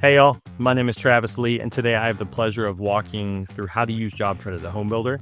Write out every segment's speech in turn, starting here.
Hey y'all, my name is Travis Lee, and today I have the pleasure of walking through how to use JobTread as a home builder.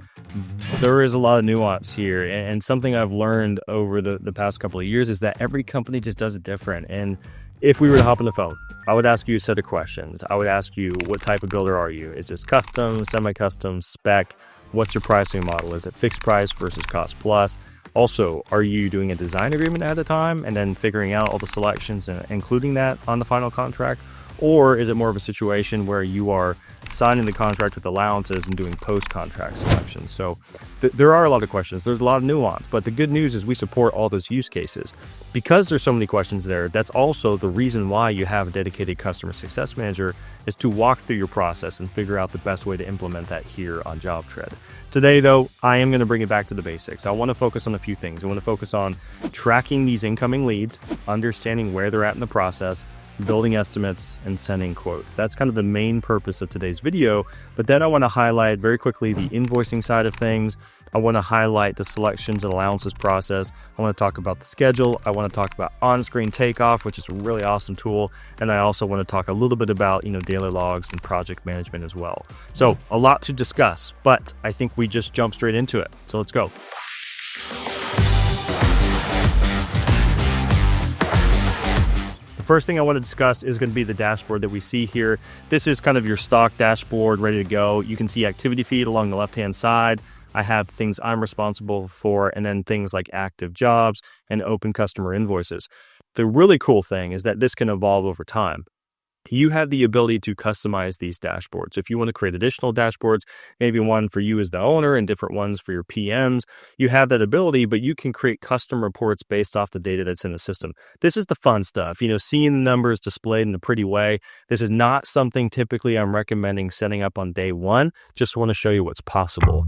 There is a lot of nuance here, and something I've learned over the past couple of years is that every company just does it different. And if we were to hop on the phone, I would ask you a set of questions. I would ask you, what type of builder are you? Is this custom, semi-custom, spec? What's your pricing model? Is it fixed price versus cost plus? Also, are you doing a design agreement at a time and then figuring out all the selections and including that on the final contract? Or is it more of a situation where you are signing the contract with allowances and doing post-contract selections? So there are a lot of questions. There's a lot of nuance, but the good news is we support all those use cases. Because there's so many questions there, that's also the reason why you have a dedicated customer success manager, is to walk through your process and figure out the best way to implement that here on JobTread. Today, though, I am going to bring it back to the basics. I want to focus on a few things. I want to focus on tracking these incoming leads, understanding where they're at in the process, building estimates, and sending quotes. That's kind of the main purpose of today's video. But then I want to highlight very quickly the invoicing side of things. I want to highlight the selections and allowances process. I want to talk about the schedule. I want to talk about on-screen takeoff, which is a really awesome tool. And I also want to talk a little bit about, daily logs and project management as well. So a lot to discuss, but I think we just jump straight into it. So let's go. The first thing I want to discuss is going to be the dashboard that we see here. This is kind of your stock dashboard ready to go. You can see activity feed along the left-hand side. I have things I'm responsible for, and then things like active jobs and open customer invoices. The really cool thing is that this can evolve over time. You have the ability to customize these dashboards. If you want to create additional dashboards, maybe one for you as the owner and different ones for your PMs, you have that ability, but you can create custom reports based off the data that's in the system. This is the fun stuff, seeing the numbers displayed in a pretty way. This is not something typically I'm recommending setting up on day one. Just want to show you what's possible.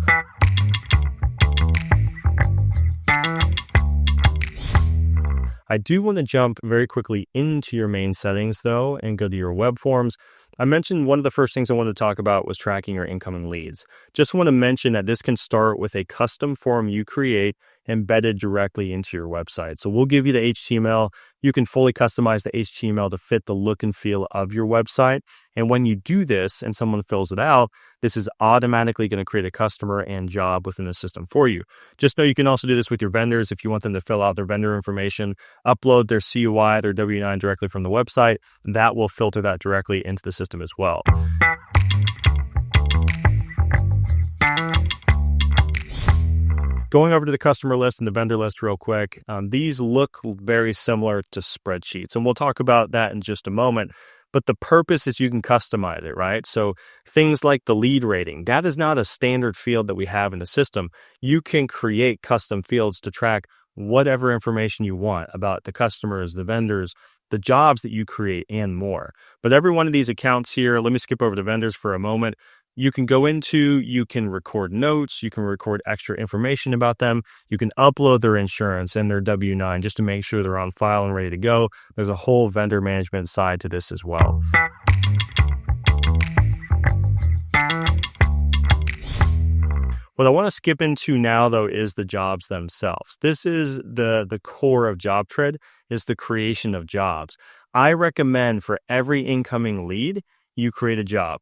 I do want to jump very quickly into your main settings though and go to your web forms. I mentioned one of the first things I wanted to talk about was tracking your incoming leads. Just want to mention that this can start with a custom form you create embedded directly into your website. So we'll give you the HTML. You can fully customize the HTML to fit the look and feel of your website. And when you do this and someone fills it out, this is automatically going to create a customer and job within the system for you. Just know you can also do this with your vendors if you want them to fill out their vendor information, upload their CUI, their W-9 directly from the website. That will filter that directly into the system as well. Going over to the customer list and the vendor list real quick, these look very similar to spreadsheets, and we'll talk about that in just a moment. But the purpose is you can customize it, right? So things like the lead rating, that is not a standard field that we have in the system. You can create custom fields to track whatever information you want about the customers, the vendors, the jobs that you create, and more. But every one of these accounts here, let me skip over the vendors for a moment. You can go into, you can record notes, you can record extra information about them, you can upload their insurance and their W-9 just to make sure they're on file and ready to go. There's a whole vendor management side to this as well. What I want to skip into now, though, is the jobs themselves. This is the core of JobTread, is the creation of jobs. I recommend for every incoming lead, you create a job.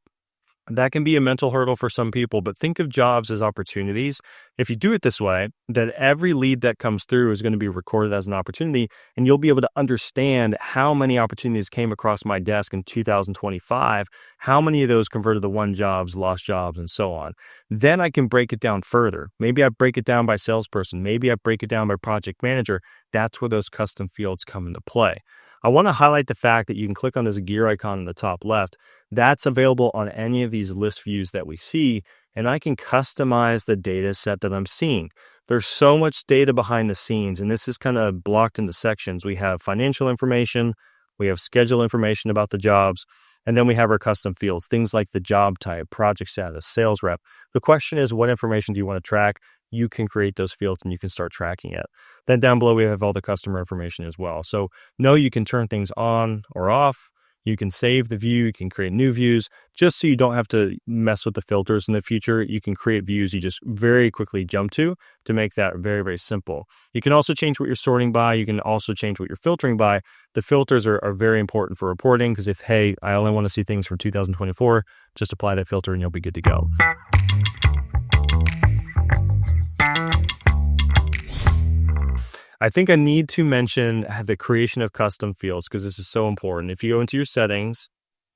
That can be a mental hurdle for some people, but think of jobs as opportunities. If you do it this way, that every lead that comes through is going to be recorded as an opportunity, and you'll be able to understand how many opportunities came across my desk in 2025, how many of those converted to won jobs, lost jobs, and so on. Then I can break it down further. Maybe I break it down by salesperson. Maybe I break it down by project manager. That's where those custom fields come into play. I want to highlight the fact that you can click on this gear icon in the top left. That's available on any of these list views that we see, and I can customize the data set that I'm seeing. There's so much data behind the scenes, and this is kind of blocked into sections. We have financial information, we have schedule information about the jobs, and then we have our custom fields, things like the job type, project status, sales rep. The question is, what information do you want to track? You can create those fields and you can start tracking it. Then down below, we have all the customer information as well. So know you can turn things on or off. You can save the view, you can create new views, just so you don't have to mess with the filters in the future. You can create views you just very quickly jump to make that very, very simple. You can also change what you're sorting by. You can also change what you're filtering by. The filters are very important for reporting because if, hey, I only want to see things from 2024, just apply that filter and you'll be good to go. I think I need to mention the creation of custom fields because this is so important. If you go into your settings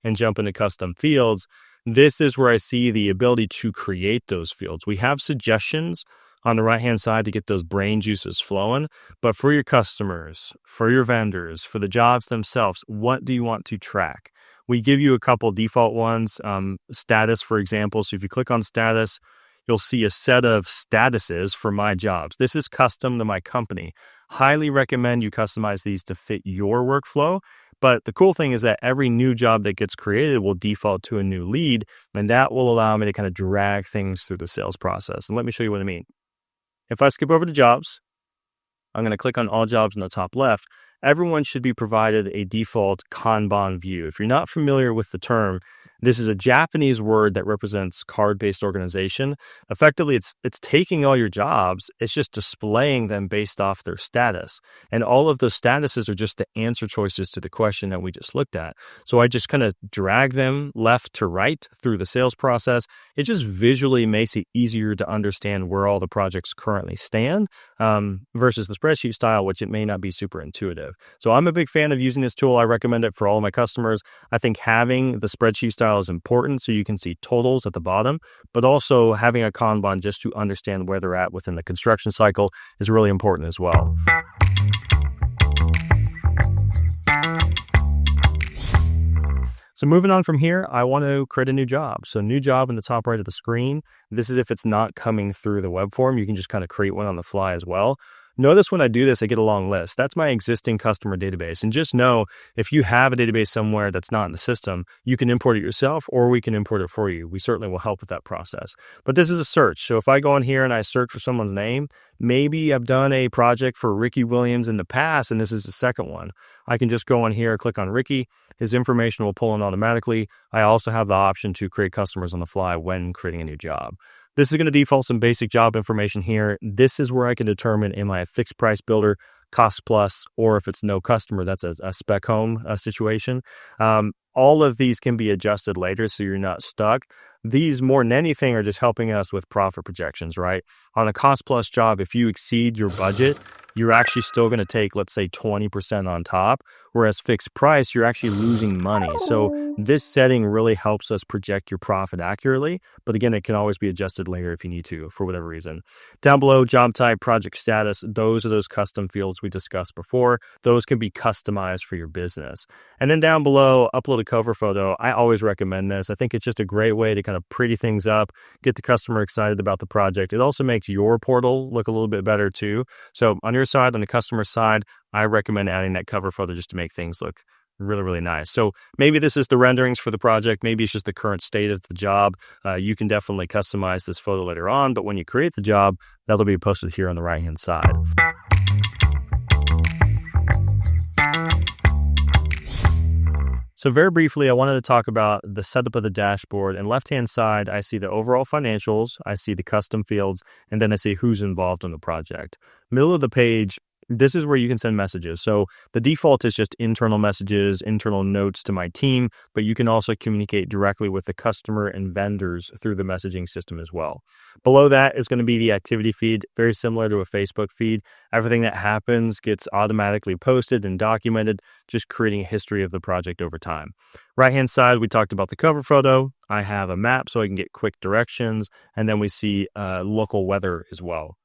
and jump into custom fields, this is where I see the ability to create those fields. We have suggestions on the right-hand side to get those brain juices flowing. But for your customers, for your vendors, for the jobs themselves, what do you want to track? We give you a couple default ones, status, for example. So if you click on status, you'll see a set of statuses for my jobs. This is custom to my company. Highly recommend you customize these to fit your workflow. But the cool thing is that every new job that gets created will default to a new lead, and that will allow me to kind of drag things through the sales process. And let me show you what I mean. If I skip over to jobs, I'm going to click on all jobs in the top left. Everyone should be provided a default Kanban view. If you're not familiar with the term, this is a Japanese word that represents card-based organization. Effectively, it's taking all your jobs, it's just displaying them based off their status. And all of those statuses are just the answer choices to the question that we just looked at. So I just kind of drag them left to right through the sales process. It just visually makes it easier to understand where all the projects currently stand versus the spreadsheet style, which it may not be super intuitive. So I'm a big fan of using this tool. I recommend it for all of my customers. I think having the spreadsheet style is important so you can see totals at the bottom, but also having a Kanban just to understand where they're at within the construction cycle is really important as well. So moving on from here, I want to create a new job. So new job in the top right of the screen. This is if it's not coming through the web form. You can just kind of create one on the fly as well. Notice when I do this, I get a long list. That's my existing customer database. And just know, if you have a database somewhere that's not in the system, you can import it yourself or we can import it for you. We certainly will help with that process. But this is a search. So if I go in here and I search for someone's name, maybe I've done a project for Ricky Williams in the past, and this is the second one. I can just go in here, click on Ricky. His information will pull in automatically. I also have the option to create customers on the fly when creating a new job. This is going to default some basic job information here. This is where I can determine, am I a fixed price builder, cost plus, or if it's no customer, that's a spec home situation. All of these can be adjusted later so you're not stuck. These, more than anything, are just helping us with profit projections, right? On a cost plus job, if you exceed your budget, you're actually still going to take, let's say, 20% on top, whereas fixed price, you're actually losing money. So this setting really helps us project your profit accurately. But again, it can always be adjusted later if you need to, for whatever reason. Down below, job type, project status, those are those custom fields we discussed before. Those can be customized for your business. And then down below, upload a cover photo. I always recommend this. I think it's just a great way to kind of pretty things up, get the customer excited about the project. It also makes your portal look a little bit better too. So on your side, on the customer side, I recommend adding that cover photo just to make things look really, really nice. So maybe this is the renderings for the project. Maybe it's just the current state of the job. You can definitely customize this photo later on, but when you create the job, that'll be posted here on the right-hand side. So very briefly, I wanted to talk about the setup of the dashboard. And left-hand side, I see the overall financials, I see the custom fields, and then I see who's involved in the project. Middle of the page, this is where you can send messages. So the default is just internal messages, internal notes to my team, but you can also communicate directly with the customer and vendors through the messaging system as well. Below that is going to be the activity feed, very similar to a Facebook feed. Everything that happens gets automatically posted and documented, just creating a history of the project over time. Right-hand side, we talked about the cover photo. I have a map so I can get quick directions, and then we see local weather as well.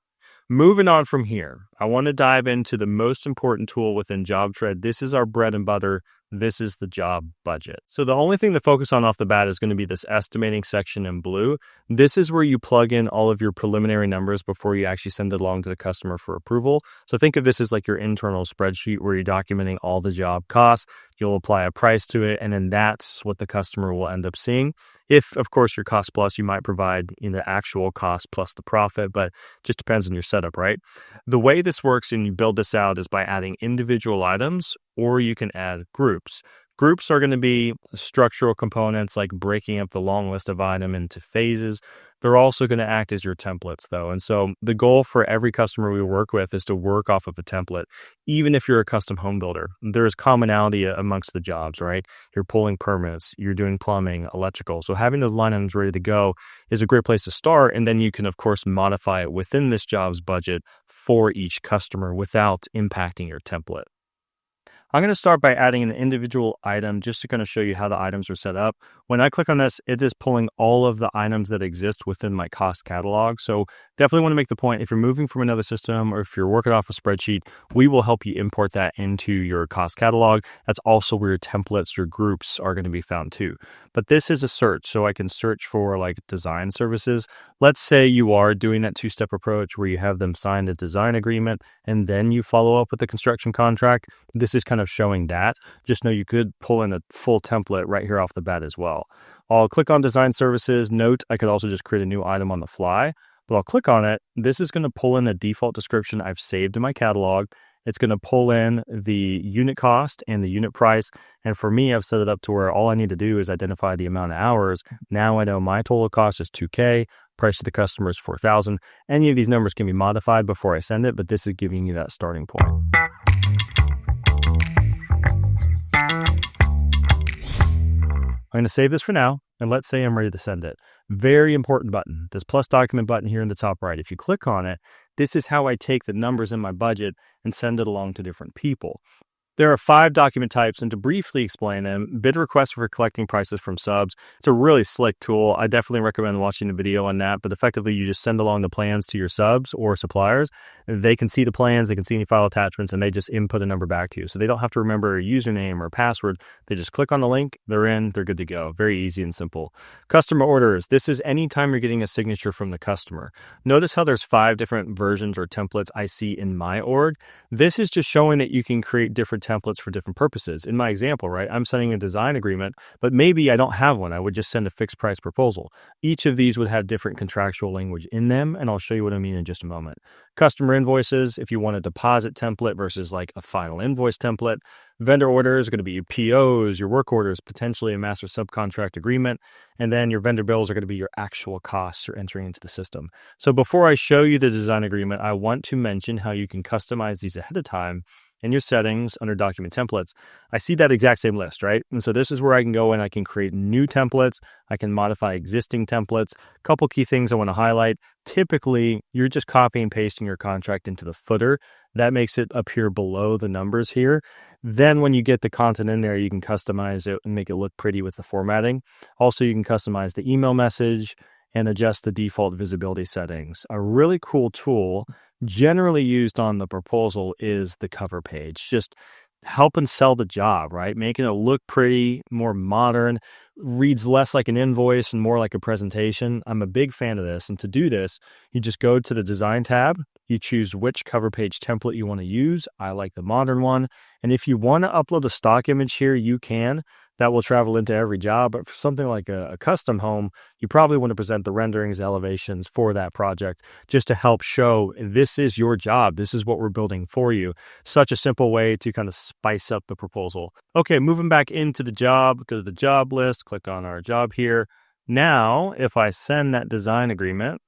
Moving on from here, I want to dive into the most important tool within JobTread. This is our bread and butter. This is the job budget. So the only thing to focus on off the bat is going to be this estimating section in blue. This is where you plug in all of your preliminary numbers before you actually send it along to the customer for approval. So think of this as like your internal spreadsheet where you're documenting all the job costs. You'll apply a price to it, and then that's what the customer will end up seeing. If, of course, your cost plus, you might provide in the actual cost plus the profit, but it just depends on your setup, right? The way this works and you build this out is by adding individual items, or you can add groups. Groups are going to be structural components like breaking up the long list of item into phases. They're also going to act as your templates though. And so the goal for every customer we work with is to work off of a template. Even if you're a custom home builder, there is commonality amongst the jobs, right? You're pulling permits, you're doing plumbing, electrical. So having those line items ready to go is a great place to start. And then you can, of course, modify it within this job's budget for each customer without impacting your template. I'm going to start by adding an individual item just to kind of show you how the items are set up. When I click on this, it is pulling all of the items that exist within my cost catalog. So definitely want to make the point, if you're moving from another system or if you're working off a spreadsheet, we will help you import that into your cost catalog. That's also where your templates, your groups are going to be found too. But this is a search, so I can search for like design services. Let's say you are doing that two-step approach where you have them sign a design agreement and then you follow up with the construction contract. This is kind of showing that. Just know you could pull in a full template right here off the bat as well. I'll click on design services. Note, I could also just create a new item on the fly, but I'll click on it. This is going to pull in the default description I've saved in my catalog. It's going to pull in the unit cost and the unit price. And for me, I've set it up to where all I need to do is identify the amount of hours. Now I know my total cost is $2,000. Price to the customer is $4,000. Any of these numbers can be modified before I send it, but this is giving you that starting point. I'm going to save this for now, and let's say I'm ready to send it. Very important button, this plus document button here in the top right. If you click on it, this is how I take the numbers in my budget and send it along to different people. There are 5 document types, and to briefly explain them, bid requests for collecting prices from subs. It's a really slick tool. I definitely recommend watching the video on that, but effectively you just send along the plans to your subs or suppliers. They can see the plans, they can see any file attachments, and they just input a number back to you. So they don't have to remember a username or a password. They just click on the link, they're in, they're good to go. Very easy and simple. Customer orders. This is anytime you're getting a signature from the customer. Notice how there's 5 different versions or templates I see in my org. This is just showing that you can create different templates for different purposes. In my example, right, I'm sending a design agreement, but maybe I don't have one. I would just send a fixed price proposal. Each of these would have different contractual language in them, and I'll show you what I mean in just a moment. Customer invoices, if you want a deposit template versus like a final invoice template. Vendor orders are going to be your POs, your work orders, potentially a master subcontract agreement, and then your vendor bills are going to be your actual costs you're entering into the system. So before I show you the design agreement, I want to mention how you can customize these ahead of time. In your settings under document templates, I see that exact same list, right? And so this is where I can go and I can create new templates. I can modify existing templates. A couple key things I want to highlight. Typically, you're just copying and pasting your contract into the footer. That makes it appear below the numbers here. Then when you get the content in there, you can customize it and make it look pretty with the formatting. Also, you can customize the email message and adjust the default visibility settings. A really cool tool generally used on the proposal is the cover page. Just helping sell the job, right? Making it look pretty, more modern, reads less like an invoice and more like a presentation. I'm a big fan of this. And to do this, you just go to the design tab, you choose which cover page template you want to use. I like the modern one. And if you want to upload a stock image here, you can. That will travel into every job. But for something like a custom home, you probably want to present the renderings, elevations for that project just to help show this is your job. This is what we're building for you. Such a simple way to kind of spice up the proposal. Okay, moving back into the job, go to the job list, click on our job here. Now, if I send that design agreement,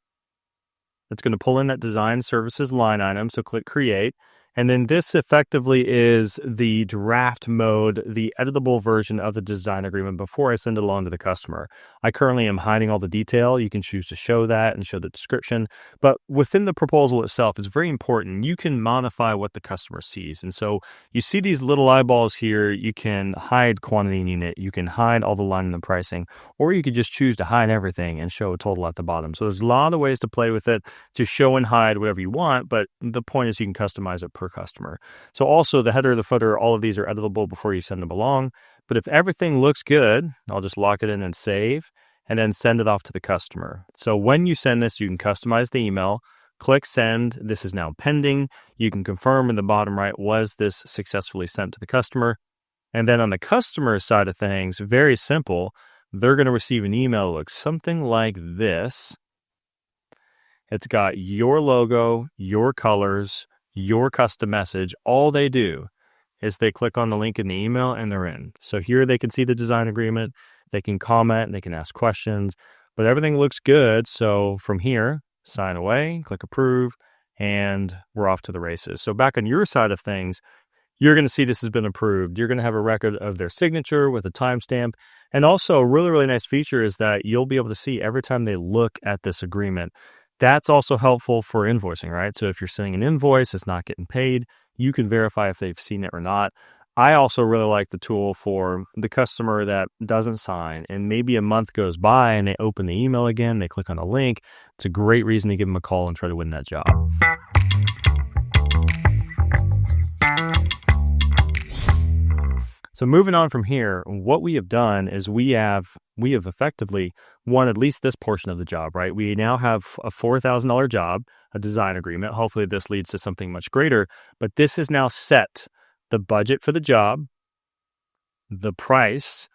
it's going to pull in that design services line item. So click create. And then this effectively is the draft mode, the editable version of the design agreement before I send it along to the customer. I currently am hiding all the detail. You can choose to show that and show the description. But within the proposal itself, it's very important. You can modify what the customer sees. And so you see these little eyeballs here. You can hide quantity and unit. You can hide all the line and the pricing. Or you could just choose to hide everything and show a total at the bottom. So there's a lot of ways to play with it to show and hide whatever you want. But the point is you can customize it per customer. So also the header, the footer, all of these are editable before you send them along. But if everything looks good, I'll just lock it in and save and then send it off to the customer. So when you send this, you can customize the email, click send. This is now pending. You can confirm in the bottom right, was this successfully sent to the customer? And then on the customer side of things, very simple. They're going to receive an email that looks something like this. It's got your logo, your colors, your custom message. All they do is they click on the link in the email and they're in. So here they can see the design agreement, they can comment, they can ask questions, but everything looks good. So from here, sign away, click approve, and we're off to the races. So back on your side of things, you're going to see this has been approved. You're going to have a record of their signature with a timestamp. And also a really, really nice feature is that you'll be able to see every time they look at this agreement. That's also helpful for invoicing, right? So if you're sending an invoice, it's not getting paid, you can verify if they've seen it or not. I also really like the tool for the customer that doesn't sign and maybe a month goes by and they open the email again, they click on a link. It's a great reason to give them a call and try to win that job. So moving on from here, what we have done is we have effectively won at least this portion of the job, right? We now have a $4,000 job, a design agreement. Hopefully this leads to something much greater, but this is now set the budget for the job, the price,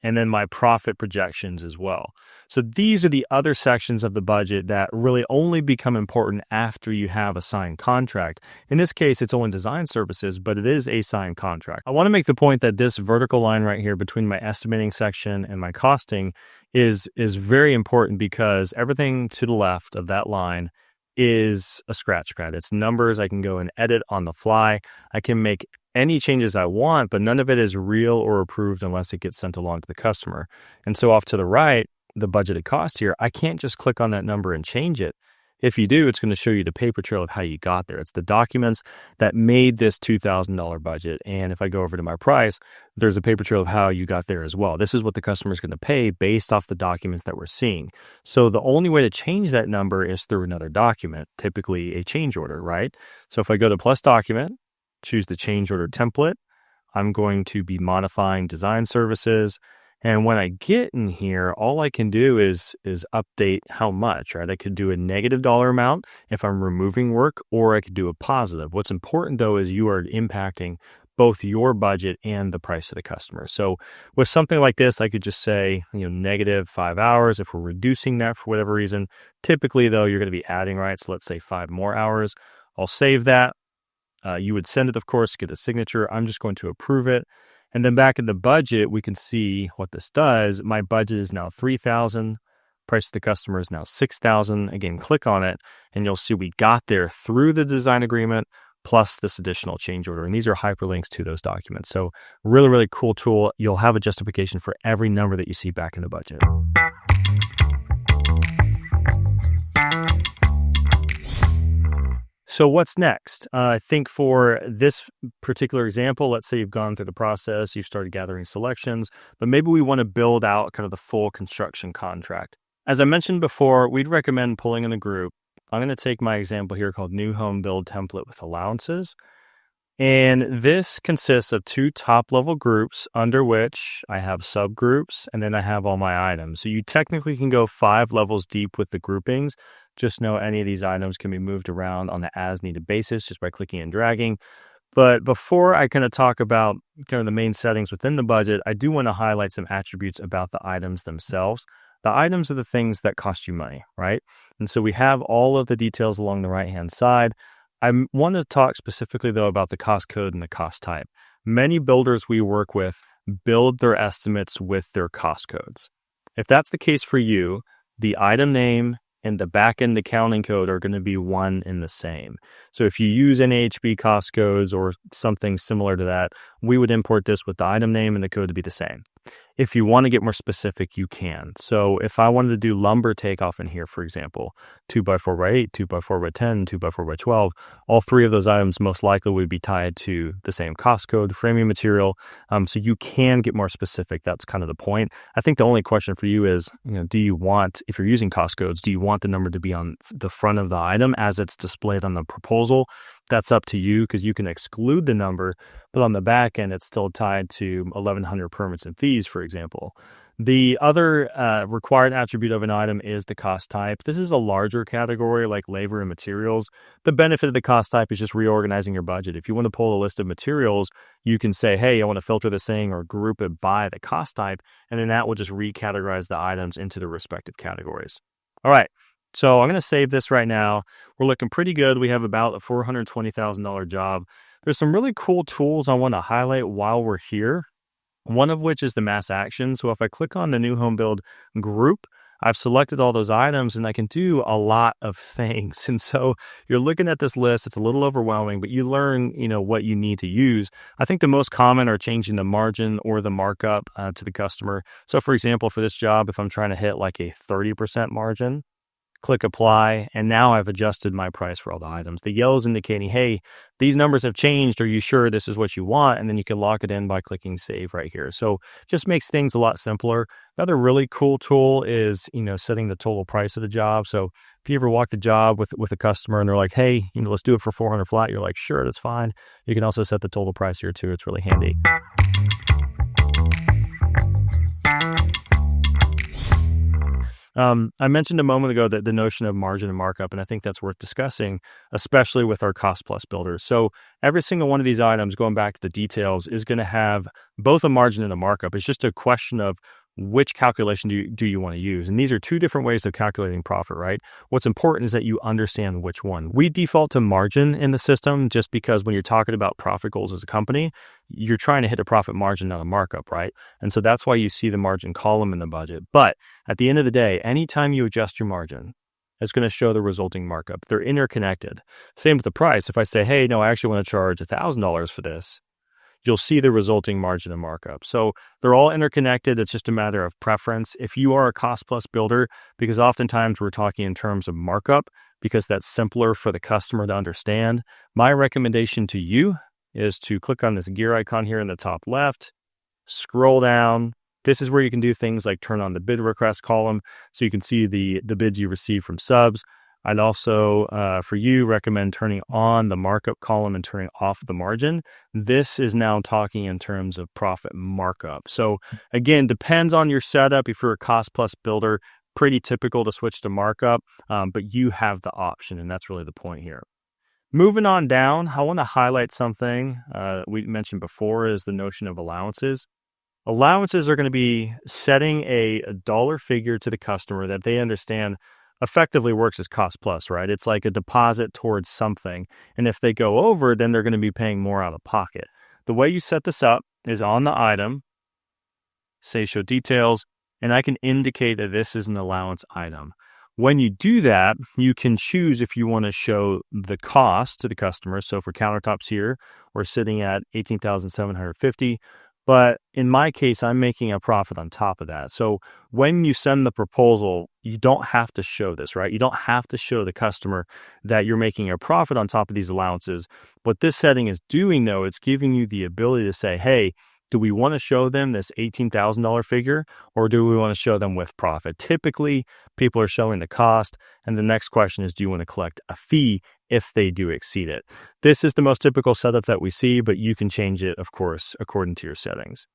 and then my profit projections as well. So these are the other sections of the budget that really only become important after you have a signed contract. In this case, it's only design services, but it is a signed contract. I want to make the point that this vertical line right here between my estimating section and my costing is very important because everything to the left of that line is a scratch pad. It's numbers I can go and edit on the fly. I can make any changes I want, but none of it is real or approved unless it gets sent along to the customer. And so off to the right, the budgeted cost here, I can't just click on that number and change it. If you do, it's going to show you the paper trail of how you got there. It's the documents that made this $2,000 budget. And if I go over to my price, there's a paper trail of how you got there as well. This is what the customer is going to pay based off the documents that we're seeing. So the only way to change that number is through another document, typically a change order, right? So if I go to plus document, choose the change order template, I'm going to be modifying design services. And when I get in here, all I can do is update how much, right? I could do a negative dollar amount if I'm removing work, or I could do a positive. What's important though is you are impacting both your budget and the price of the customer. So with something like this, I could just say, negative 5 hours if we're reducing that for whatever reason. Typically though, you're going to be adding, right? So let's say 5 more hours. I'll save that. You would send it, of course, get a signature. I'm just going to approve it. And then back in the budget, we can see what this does. My budget is now $3,000. Price to the customer is now $6,000. Again, click on it and you'll see we got there through the design agreement plus this additional change order. And these are hyperlinks to those documents. So really, really cool tool. You'll have a justification for every number that you see back in the budget. So what's next? I think for this particular example, let's say you've gone through the process, you've started gathering selections, but maybe we want to build out kind of the full construction contract. As I mentioned before, we'd recommend pulling in a group. I'm going to take my example here called New Home Build Template with Allowances. And this consists of 2 top-level groups under which I have subgroups, and then I have all my items. So you technically can go 5 levels deep with the groupings. Just know any of these items can be moved around on an as-needed basis just by clicking and dragging. But before I kind of talk about kind of the main settings within the budget, I do want to highlight some attributes about the items themselves. The items are the things that cost you money, right? And so we have all of the details along the right-hand side. I want to talk specifically, though, about the cost code and the cost type. Many builders we work with build their estimates with their cost codes. If that's the case for you, the item name and the back-end accounting code are going to be one and the same. So if you use NAHB cost codes or something similar to that, we would import this with the item name and the code to be the same. If you want to get more specific, you can. So if I wanted to do lumber takeoff in here, for example, 2x4x8, 2x4x10, 2x4x12, all 3 of those items most likely would be tied to the same cost code, framing material. So you can get more specific. That's kind of the point. I think the only question for you is, do you want, if you're using cost codes, do you want the number to be on the front of the item as it's displayed on the proposal? That's up to you because you can exclude the number, but on the back end, it's still tied to 1,100 permits and fees, for example. The other required attribute of an item is the cost type. This is a larger category like labor and materials. The benefit of the cost type is just reorganizing your budget. If you want to pull a list of materials, you can say, hey, I want to filter this thing or group it by the cost type, and then that will just recategorize the items into the respective categories. All right. So I'm going to save this right now. We're looking pretty good. We have about a $420,000 job. There's some really cool tools I want to highlight while we're here. One of which is the mass action. So if I click on the new home build group, I've selected all those items and I can do a lot of things. And so you're looking at this list, it's a little overwhelming, but you learn, what you need to use. I think the most common are changing the margin or the markup to the customer. So for example, for this job, if I'm trying to hit like a 30% margin, click apply, and now I've adjusted my price for all the items. The yellow is indicating, hey, these numbers have changed. Are you sure this is what you want? And then you can lock it in by clicking save right here. So just makes things a lot simpler. Another really cool tool is, setting the total price of the job. So if you ever walk the job with a customer and they're like, hey, let's do it for 400 flat, you're like, sure, that's fine. You can also set the total price here too. It's really handy. I mentioned a moment ago that the notion of margin and markup, and I think that's worth discussing, especially with our cost plus builders. So every single one of these items, going back to the details, is going to have both a margin and a markup. It's just a question of which calculation do you want to use? And these are two different ways of calculating profit, right? What's important is that you understand which one. We default to margin in the system just because when you're talking about profit goals as a company, you're trying to hit a profit margin, not a markup, right? And so that's why you see the margin column in the budget. But at the end of the day, anytime you adjust your margin, it's going to show the resulting markup. They're interconnected. Same with the price. If I say, hey, no, I actually want to charge $1,000 for this, you'll see the resulting margin and markup. So they're all interconnected. It's just a matter of preference. If you are a cost plus builder, because oftentimes we're talking in terms of markup, because that's simpler for the customer to understand, my recommendation to you is to click on this gear icon here in the top left, scroll down. This is where you can do things like turn on the bid request column so you can see the bids you receive from subs. I'd also, for you, recommend turning on the markup column and turning off the margin. This is now talking in terms of profit markup. So again, depends on your setup. If you're a cost plus builder, pretty typical to switch to markup, but you have the option, and that's really the point here. Moving on down, I want to highlight something we mentioned before is the notion of allowances. Allowances are going to be setting a dollar figure to the customer that they understand effectively works as cost plus, right? It's like a deposit towards something. And if they go over, then they're going to be paying more out of pocket. The way you set this up is on the item, say show details, and I can indicate that this is an allowance item. When you do that, you can choose if you want to show the cost to the customer. So for countertops here, we're sitting at $18,750. But in my case, I'm making a profit on top of that. So when you send the proposal, you don't have to show this, right? You don't have to show the customer that you're making a profit on top of these allowances. What this setting is doing, though, it's giving you the ability to say, hey, do we want to show them this $18,000 figure, or do we want to show them with profit? Typically, people are showing the cost, and the next question is, do you want to collect a fee if they do exceed it? This is the most typical setup that we see, but you can change it, of course, according to your settings.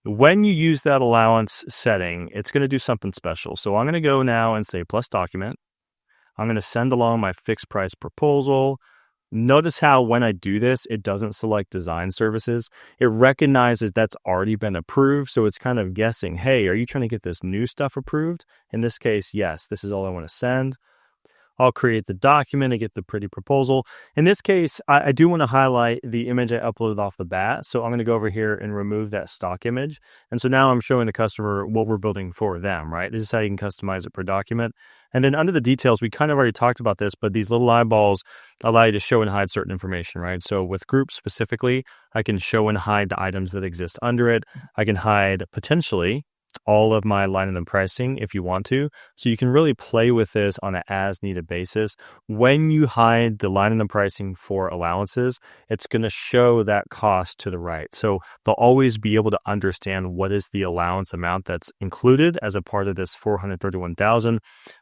When you use that allowance setting, it's going to do something special. So I'm going to go now and say plus document. I'm going to send along my fixed price proposal. Notice how when I do this, it doesn't select design services. It recognizes that's already been approved. So it's kind of guessing, hey, are you trying to get this new stuff approved? In this case, yes, this is all I want to send. I'll create the document and get the pretty proposal. In this case, I do want to highlight the image I uploaded off the bat. So I'm going to go over here and remove that stock image. And so now I'm showing the customer what we're building for them, right? This is how you can customize it per document. And then under the details, we kind of already talked about this, but these little eyeballs allow you to show and hide certain information, right? So with groups specifically, I can show and hide the items that exist under it. I can hide potentially all of my line item pricing if you want to. So you can really play with this on an as needed basis. When you hide the line item pricing for allowances, it's going to show that cost to the right. So they'll always be able to understand what is the allowance amount that's included as a part of this $431,000.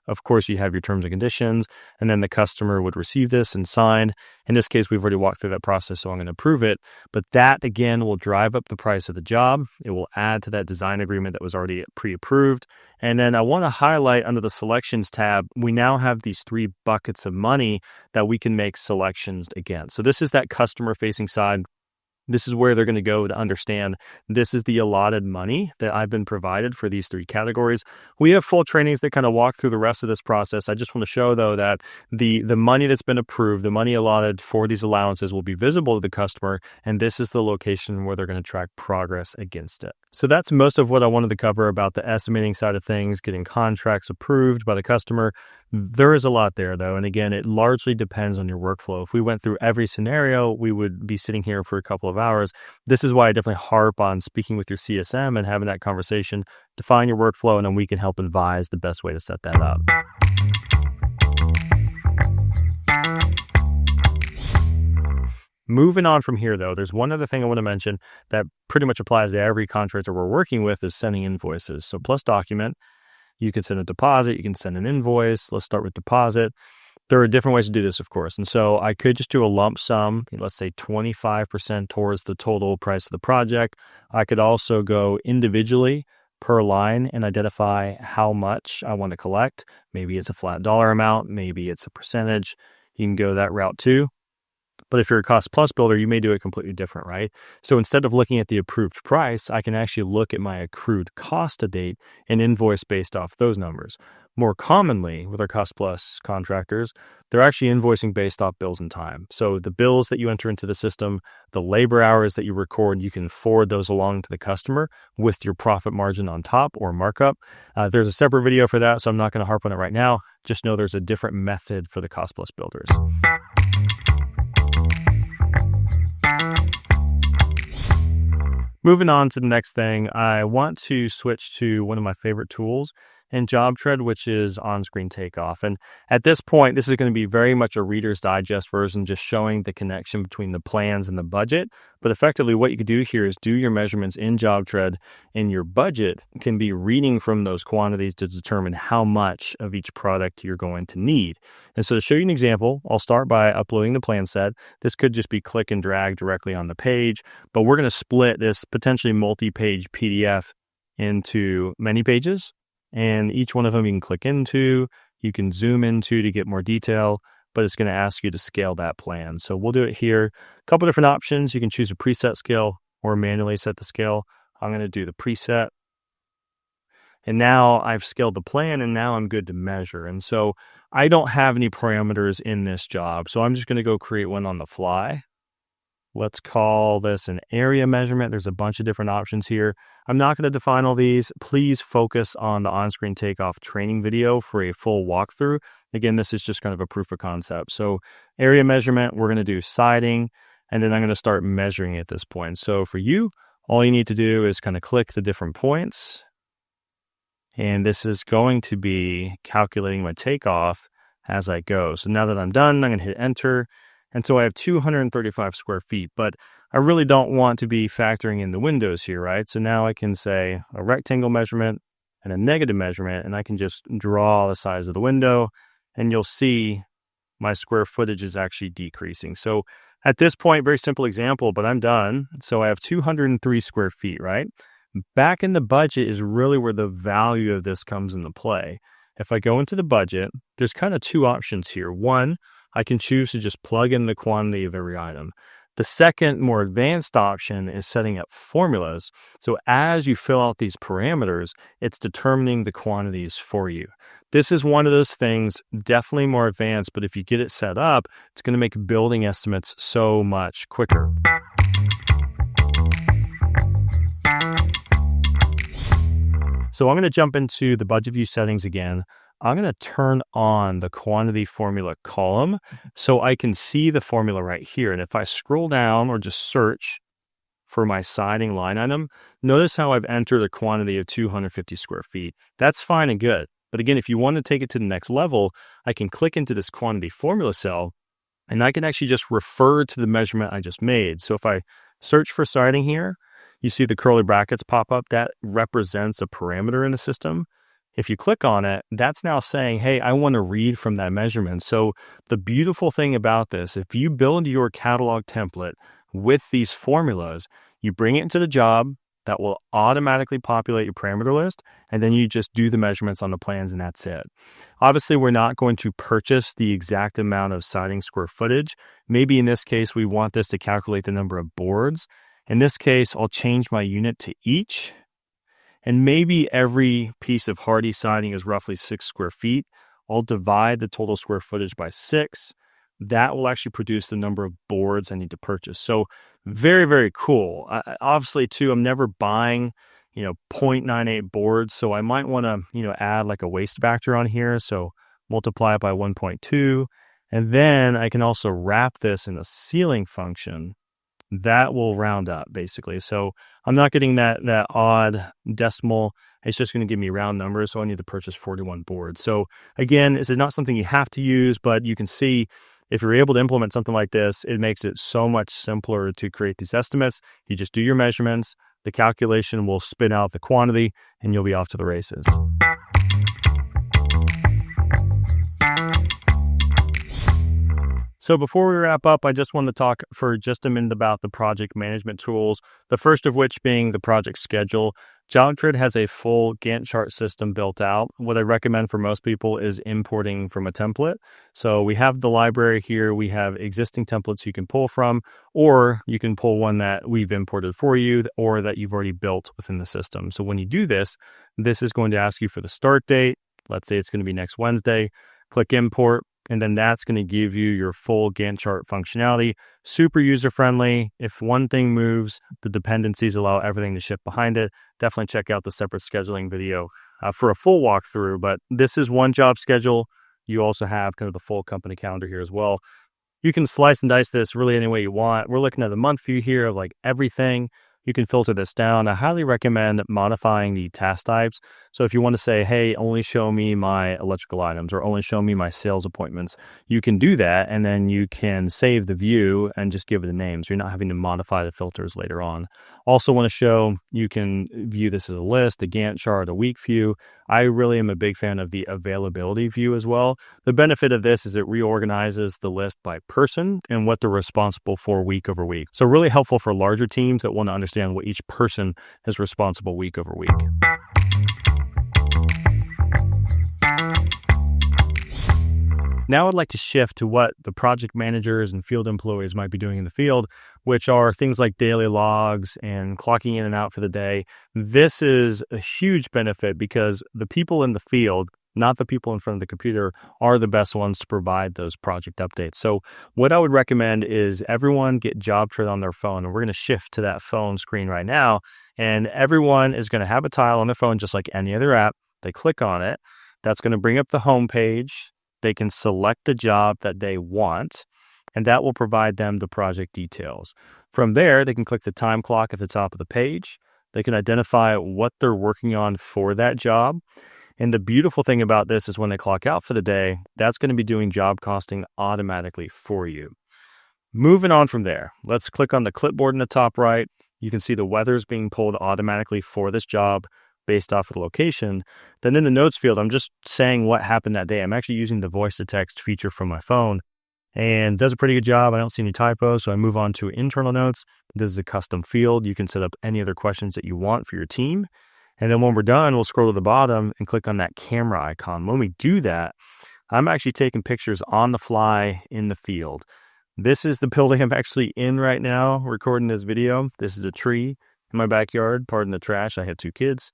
Of course, you have your terms and conditions, and then the customer would receive this and sign. In this case, we've already walked through that process, so I'm going to approve it. But that, again, will drive up the price of the job. It will add to that design agreement that was already pre-approved. And then I want to highlight under the selections tab, we now have these 3 buckets of money that we can make selections against. So this is that customer-facing side. This is where they're going to go to understand this is the allotted money that I've been provided for these 3 categories. We have full trainings that kind of walk through the rest of this process. I just want to show, though, that the money that's been approved, the money allotted for these allowances will be visible to the customer, and this is the location where they're going to track progress against it. So that's most of what I wanted to cover about the estimating side of things, getting contracts approved by the customer. There is a lot there, though, and again, it largely depends on your workflow. If we went through every scenario, we would be sitting here for a couple of hours. This is why I definitely harp on speaking with your CSM and having that conversation, define your workflow, and then we can help advise the best way to set that up. Moving on from here, though, there's one other thing I want to mention that pretty much applies to every contractor we're working with is sending invoices. So plus document, you can send a deposit, you can send an invoice. Let's start with deposit. There are different ways to do this, of course. And so I could just do a lump sum, let's say 25% towards the total price of the project. I could also go individually per line and identify how much I want to collect. Maybe it's a flat dollar amount, maybe it's a percentage. You can go that route too. But if you're a cost plus builder, you may do it completely different, right? So instead of looking at the approved price, I can actually look at my accrued cost to date and invoice based off those numbers. More commonly with our cost plus contractors, they're actually invoicing based off bills and time. So the bills that you enter into the system, the labor hours that you record, you can forward those along to the customer with your profit margin on top or markup. There's a separate video for that, so I'm not going to harp on it right now. Just know there's a different method for the cost plus builders. Moving on to the next thing, I want to switch to one of my favorite tools in JobTread, which is on-screen takeoff. And at this point, this is going to be very much a Reader's Digest version, just showing the connection between the plans and the budget. But effectively, what you could do here is do your measurements in JobTread, and your budget can be reading from those quantities to determine how much of each product you're going to need. And so to show you an example, I'll start by uploading the plan set. This could just be click and drag directly on the page, but we're going to split this potentially multi-page PDF into many pages. And each one of them you can click into, you can zoom into to get more detail, but it's going to ask you to scale that plan. So we'll do it here. A couple different options. You can choose a preset scale or manually set the scale. I'm going to do the preset. And now I've scaled the plan, and now I'm good to measure. And so I don't have any parameters in this job. So I'm just going to go create one on the fly. Let's call this an area measurement. There's a bunch of different options here. I'm not going to define all these. Please focus on the on-screen takeoff training video for a full walkthrough. Again, this is just kind of a proof of concept. So area measurement, we're going to do siding, and then I'm going to start measuring at this point. So for you, all you need to do is kind of click the different points. And this is going to be calculating my takeoff as I go. So now that I'm done, I'm going to hit enter. And so I have 235 square feet, but I really don't want to be factoring in the windows here, right? So now I can say a rectangle measurement and a negative measurement, and I can just draw the size of the window, and you'll see my square footage is actually decreasing. So at this point, very simple example, but I'm done. So I have 203 square feet, right? Back in the budget is really where the value of this comes into play. If I go into the budget, there's kind of 2 options here. One, I can choose to just plug in the quantity of every item. The second, more advanced option is setting up formulas. So as you fill out these parameters, it's determining the quantities for you. This is one of those things, definitely more advanced, but if you get it set up, it's going to make building estimates so much quicker. So I'm going to jump into the budget view settings again. I'm going to turn on the quantity formula column so I can see the formula right here. And if I scroll down or just search for my siding line item, notice how I've entered a quantity of 250 square feet. That's fine and good. But again, if you want to take it to the next level, I can click into this quantity formula cell, and I can actually just refer to the measurement I just made. So if I search for siding here, you see the curly brackets pop up. That represents a parameter in the system. If you click on it, that's now saying, hey, I want to read from that measurement. So the beautiful thing about this, if you build your catalog template with these formulas, you bring it into the job, that will automatically populate your parameter list, and then you just do the measurements on the plans and that's it. Obviously, we're not going to purchase the exact amount of siding square footage. Maybe in this case, we want this to calculate the number of boards. In this case, I'll change my unit to each, and maybe every piece of hardy siding is roughly 6 square feet. I'll divide the total square footage by 6. That will actually produce the number of boards I need to purchase. So very, very cool. Obviously, too, I'm never buying, 0.98 boards. So I might want to, add like a waste factor on here. So multiply it by 1.2. And then I can also wrap this in a ceiling function that will round up basically. So I'm not getting that odd decimal. It's just going to give me round numbers. So I need to purchase 41 boards. So again, this is not something you have to use, but you can see if you're able to implement something like this, it makes it so much simpler to create these estimates. You just do your measurements, the calculation will spit out the quantity, and you'll be off to the races. So before we wrap up, I just want to talk for just a minute about the project management tools, the first of which being the project schedule. JobTread has a full Gantt chart system built out. What I recommend for most people is importing from a template. So we have the library here. We have existing templates you can pull from, or you can pull one that we've imported for you or that you've already built within the system. So when you do this, this is going to ask you for the start date. Let's say it's going to be next Wednesday. Click import. And then that's going to give you your full Gantt chart functionality. Super user-friendly. If one thing moves, the dependencies allow everything to ship behind it. Definitely check out the separate scheduling video for a full walkthrough. But this is one job schedule. You also have kind of the full company calendar here as well. You can slice and dice this really any way you want. We're looking at a month view here of like everything. You can filter this down. I highly recommend modifying the task types. So if you want to say, hey, only show me my electrical items or only show me my sales appointments, you can do that. And then you can save the view and just give it a name. So you're not having to modify the filters later on. Also want to show you can view this as a list, a Gantt chart, a week view. I really am a big fan of the availability view as well. The benefit of this is it reorganizes the list by person and what they're responsible for week over week. So really helpful for larger teams that want to understand what each person is responsible week over week. Now I'd like to shift to what the project managers and field employees might be doing in the field, which are things like daily logs and clocking in and out for the day. This is a huge benefit because the people in the field, not the people in front of the computer, are the best ones to provide those project updates. So what I would recommend is everyone get JobTread on their phone. And we're going to shift to that phone screen right now. And everyone is going to have a tile on their phone just like any other app. They click on it. That's going to bring up the home page. They can select the job that they want, and that will provide them the project details. From there, they can click the time clock at the top of the page. They can identify what they're working on for that job. And the beautiful thing about this is when they clock out for the day, that's going to be doing job costing automatically for you. Moving on from there, let's click on the clipboard in the top right. You can see the weather's being pulled automatically for this job based off of the location. Then in the notes field, I'm just saying what happened that day. I'm actually using the voice to text feature from my phone and does a pretty good job. I don't see any typos, so I move on to internal notes. This is a custom field. You can set up any other questions that you want for your team. And then when we're done, we'll scroll to the bottom and click on that camera icon. When we do that, I'm actually taking pictures on the fly in the field. This is the building I'm actually in right now, recording this video. This is a tree in my backyard. Pardon the trash. I have 2 kids.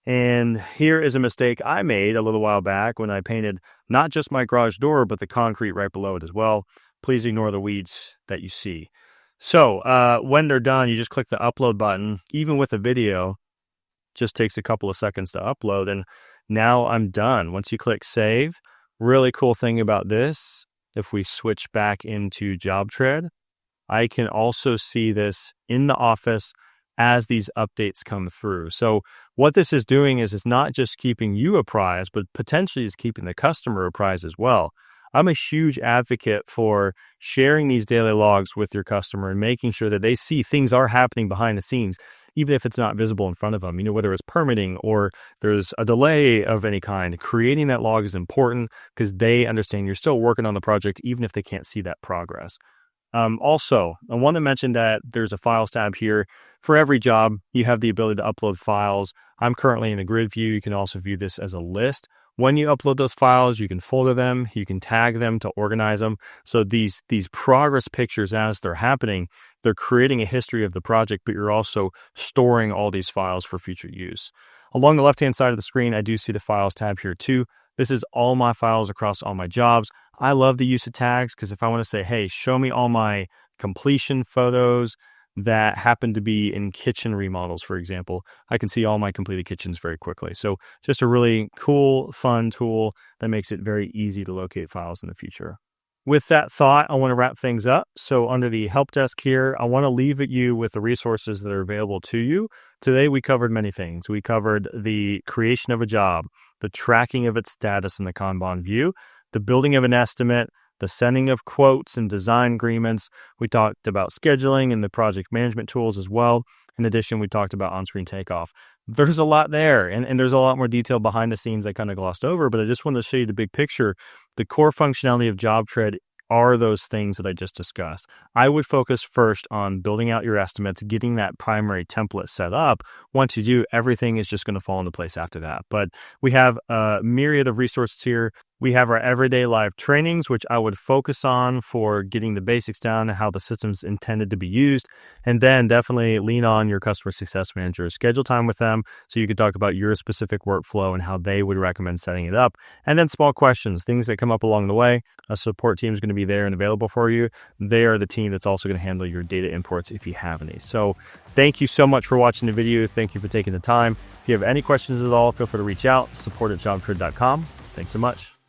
And here is a mistake I made a little while back when I painted not just my garage door, but the concrete right below it as well. Please ignore the weeds that you see. So when they're done, you just click the upload button. Even with a video, just takes a couple of seconds to upload. And now I'm done. Once you click save, really cool thing about this, if we switch back into JobTread, I can also see this in the office as these updates come through. So what this is doing is it's not just keeping you apprised, but potentially is keeping the customer apprised as well. I'm a huge advocate for sharing these daily logs with your customer and making sure that they see things are happening behind the scenes, even if it's not visible in front of them. Whether it's permitting or there's a delay of any kind, creating that log is important because they understand you're still working on the project, even if they can't see that progress. Also, I want to mention that there's a files tab here. For every job, you have the ability to upload files. I'm currently in the grid view. You can also view this as a list. When you upload those files, you can folder them, you can tag them to organize them. So these progress pictures, as they're happening, they're creating a history of the project, but you're also storing all these files for future use. Along the left-hand side of the screen, I do see the Files tab here too. This is all my files across all my jobs. I love the use of tags because if I want to say, hey, show me all my completion photos that happen to be in kitchen remodels, for example, I can see all my completed kitchens very quickly. So just a really cool, fun tool that makes it very easy to locate files in the future. With that thought, I want to wrap things up. So under the help desk here, I want to leave you with the resources that are available to you. Today, we covered many things. We covered the creation of a job, the tracking of its status in the Kanban view, the building of an estimate, the sending of quotes and design agreements. We talked about scheduling and the project management tools as well. In addition, we talked about on-screen takeoff. There's a lot there, and there's a lot more detail behind the scenes I kind of glossed over, but I just wanted to show you the big picture. The core functionality of JobTread are those things that I just discussed. I would focus first on building out your estimates, getting that primary template set up. Once you do, everything is just going to fall into place after that. But we have a myriad of resources here. We have our everyday live trainings, which I would focus on for getting the basics down and how the system's intended to be used. And then definitely lean on your customer success manager. Schedule time with them so you can talk about your specific workflow and how they would recommend setting it up. And then small questions, things that come up along the way. A support team is going to be there and available for you. They are the team that's also going to handle your data imports if you have any. So thank you so much for watching the video. Thank you for taking the time. If you have any questions at all, feel free to reach out, support@jobtread.com. Thanks so much.